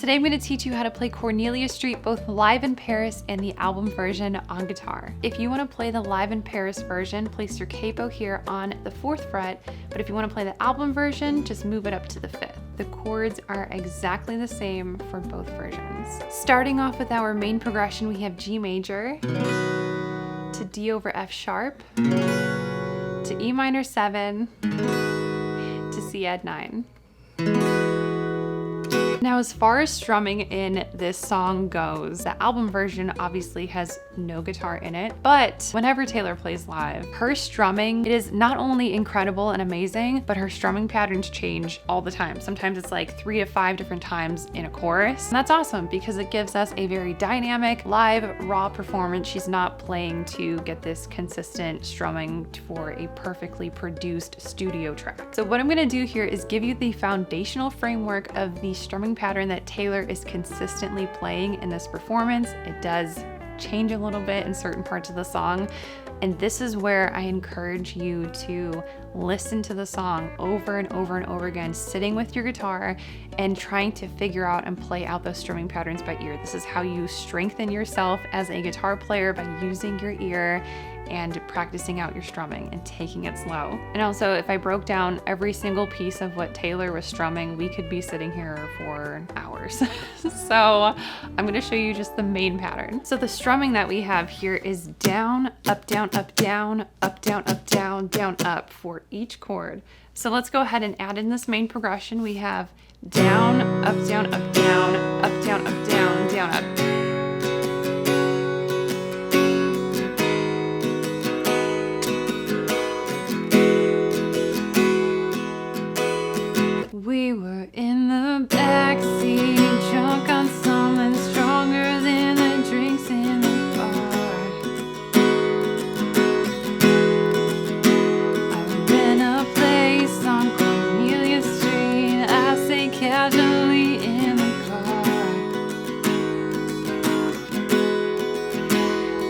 Today I'm going to teach you how to play Cornelia Street both live in Paris and the album version on guitar. If you want to play the live in Paris version, place your capo here on the 4th fret, but if you want to play the album version, just move it up to the 5th. The chords are exactly the same for both versions. Starting off with our main progression, we have G major to D over F sharp to E minor 7 to C add 9. Now, as far as strumming in this song goes, the album version obviously has no guitar in it, but whenever Taylor plays live, her strumming, it is not only incredible and amazing, but her strumming patterns change all the time. Sometimes it's like 3 to 5 different times in a chorus. And that's awesome because it gives us a very dynamic, live, raw performance. She's not playing to get this consistent strumming for a perfectly produced studio track. So what I'm gonna do here is give you the foundational framework of the strumming pattern that Taylor is consistently playing in this performance. It does change a little bit in certain parts of the song, and this is where I encourage you to listen to the song over and over and over again, sitting with your guitar and trying to figure out and play out those strumming patterns by ear. This is how you strengthen yourself as a guitar player, by using your ear and practicing out your strumming and taking it slow. And also, if I broke down every single piece of what Taylor was strumming, we could be sitting here for hours. So I'm gonna show you just the main pattern. So the strumming that we have here is down, up, down, up, down, up, down, up, down, down, up for each chord. So let's go ahead and add in this main progression. We have down, up, down, up, down, up, down, up, down, down, up. We were in the backseat, drunk on something stronger than the drinks in the bar. I rent a place on Cornelia Street. I say casually in the car.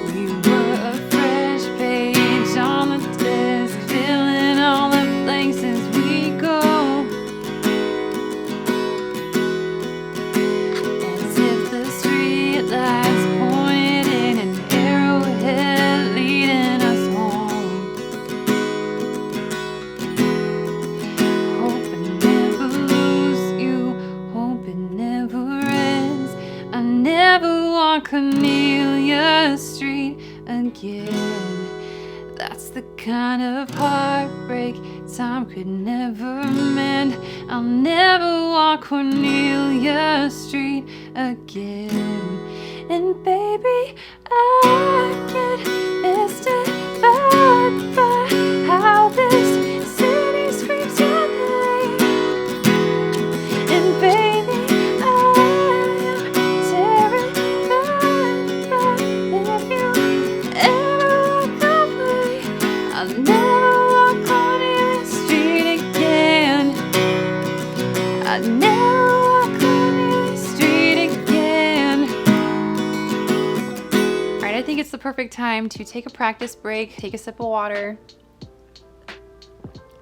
We were a fresh page on the desk, filling all the blanks as we go. Cornelia Street again. That's the kind of heartbreak time could never mend. I'll never walk Cornelia Street again. And baby, I get mystified by how this city screams your name. And baby, I think it's the perfect time to take a practice break, take a sip of water.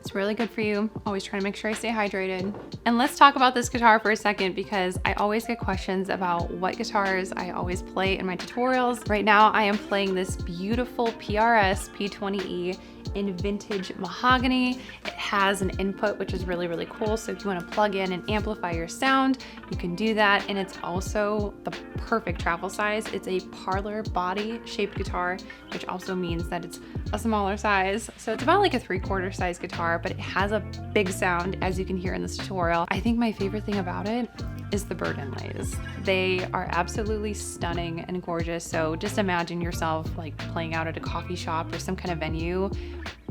It's really good for you. Always trying to make sure I stay hydrated. And let's talk about this guitar for a second, because I always get questions about what guitars I always play in my tutorials. Right now I am playing this beautiful PRS P20E in vintage mahogany. It has an input, which is really, really cool. So if you want to plug in and amplify your sound, you can do that. And it's also the perfect travel size. It's a parlor body shaped guitar, which also means that it's a smaller size. So it's about like a 3/4 size guitar, but it has a big sound, as you can hear in this tutorial. I think my favorite thing about it is the bird inlays. They are absolutely stunning and gorgeous. So just imagine yourself like playing out at a coffee shop or some kind of venue.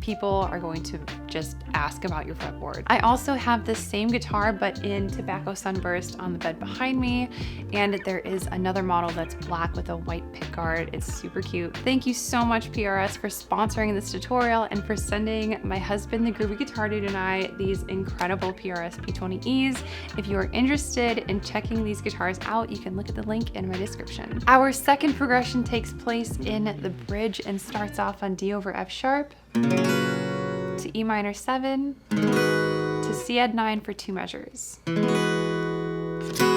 People are going to just ask about your fretboard. I also have this same guitar, but in Tobacco Sunburst on the bed behind me. And there is another model that's black with a white pickguard. It's super cute. Thank you so much, PRS, for sponsoring this tutorial and for sending my husband, the groovy guitar dude, and I these incredible PRS P20Es. If you are interested in checking these guitars out, you can look at the link in my description. Our second progression takes place in the bridge and starts off on D over F sharp to E minor 7 to C add 9 for 2 measures.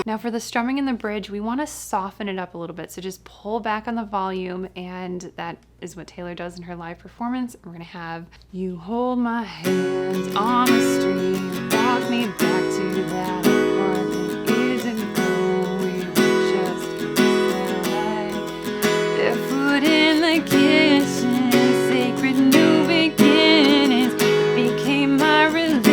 Now for the strumming in the bridge, we want to soften it up a little bit. So just pull back on the volume, and that is what Taylor does in her live performance. We're gonna have, you hold my hands on the street, walk me back to that apartment years ago. We were just inside, barefoot in the kitchen, sacred new beginnings, it became my religion.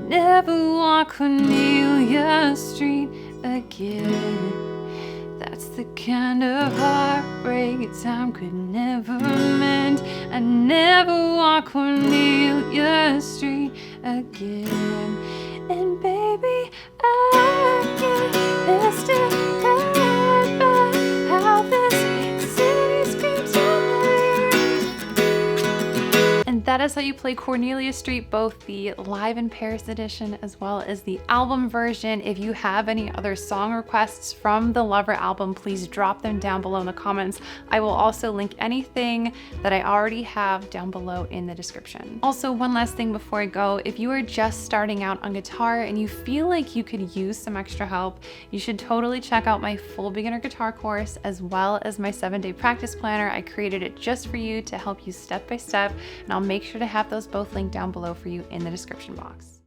Never walk Cornelia Street again. That's the kind of heartbreak time could never mend. I never walk Cornelia Street again. And baby, I get mystified by how this city screams out. And that is how you play Cornelia Street, both the live in Paris edition as well as the album version. If you have any other song requests from the Lover album, please drop them down below in the comments. I will also link anything that I already have down below in the description. Also, one last thing before I go, if you are just starting out on guitar and you feel like you could use some extra help, you should totally check out my full beginner guitar course as well as my 7-day practice planner. I created it just for you to help you step by step, and I'll make sure to have those both linked down below for you in the description box.